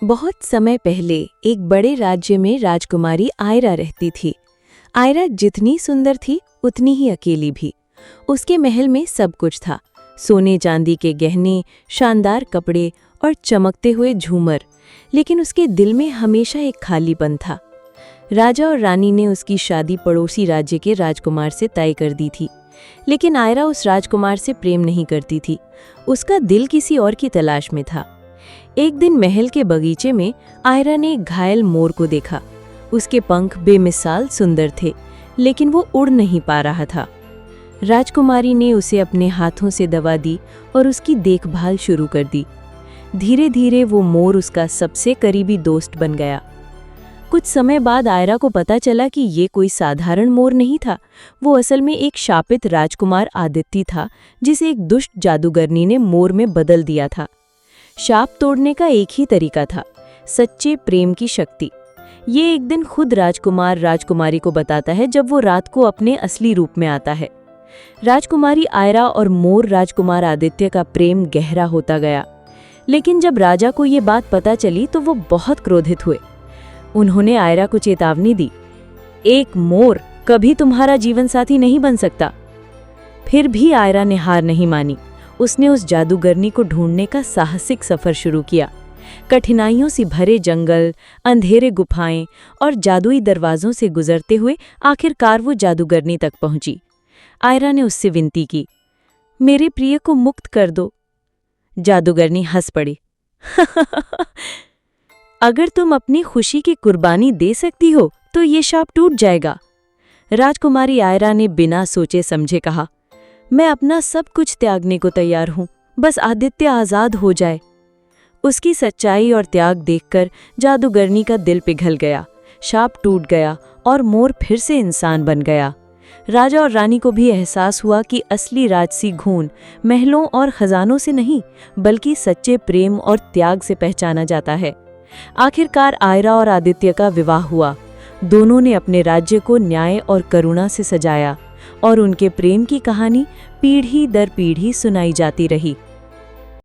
बहुत समय पहले एक बड़े राज्य में राजकुमारी आयरा रहती थी। आयरा जितनी सुंदर थी उतनी ही अकेली भी। उसके महल में सब कुछ था, सोने चांदी के गहने, शानदार कपड़े और चमकते हुए झूमर, लेकिन उसके दिल में हमेशा एक खालीपन था। राजा और रानी ने उसकी शादी पड़ोसी राज्य के राजकुमार से तय कर दी थी, लेकिन आयरा उस राजकुमार से प्रेम नहीं करती थी। उसका दिल किसी और की तलाश में था। एक दिन महल के बगीचे में आयरा ने एक घायल मोर को देखा। उसके पंख बेमिसाल सुंदर थे, लेकिन वो उड़ नहीं पा रहा था। राजकुमारी ने उसे अपने हाथों से दवा दी और उसकी देखभाल शुरू कर दी। धीरे धीरे वो मोर उसका सबसे करीबी दोस्त बन गया। कुछ समय बाद आयरा को पता चला कि ये कोई साधारण मोर नहीं था। वो असल में एक शापित राजकुमार आदित्य था, जिसे एक दुष्ट जादूगरनी ने मोर में बदल दिया था। शाप तोड़ने का एक ही तरीका था, सच्चे प्रेम की शक्ति। ये एक दिन खुद राजकुमार राजकुमारी को बताता है जब वो रात को अपने असली रूप में आता है। राजकुमारी आयरा और मोर राजकुमार आदित्य का प्रेम गहरा होता गया, लेकिन जब राजा को ये बात पता चली तो वो बहुत क्रोधित हुए। उन्होंने आयरा को चेतावनी दी, एक मोर कभी तुम्हारा जीवन साथी नहीं बन सकता। फिर भी आयरा ने हार नहीं मानी। उसने उस जादूगरनी को ढूंढने का साहसिक सफर शुरू किया। कठिनाइयों से भरे जंगल, अंधेरे गुफाएं और जादुई दरवाजों से गुजरते हुए आखिरकार वो जादूगरनी तक पहुंची। आयरा ने उससे विनती की, मेरे प्रिय को मुक्त कर दो। जादूगरनी हंस पड़ी। अगर तुम अपनी खुशी की कुर्बानी दे सकती हो तो ये शाप टूट जाएगा। राजकुमारी आयरा ने बिना सोचे समझे कहा, मैं अपना सब कुछ त्यागने को तैयार हूं, बस आदित्य आजाद हो जाए। उसकी सच्चाई और त्याग देखकर जादूगरनी का दिल पिघल गया। शाप टूट गया और मोर फिर से इंसान बन गया। राजा और रानी को भी एहसास हुआ कि असली राजसी खून महलों और खजानों से नहीं, बल्कि सच्चे प्रेम और त्याग से पहचाना जाता है। आखिरकार आयरा और आदित्य का विवाह हुआ। दोनों ने अपने राज्य को न्याय और करुणा से सजाया और उनके प्रेम की कहानी पीढ़ी दर पीढ़ी सुनाई जाती रही।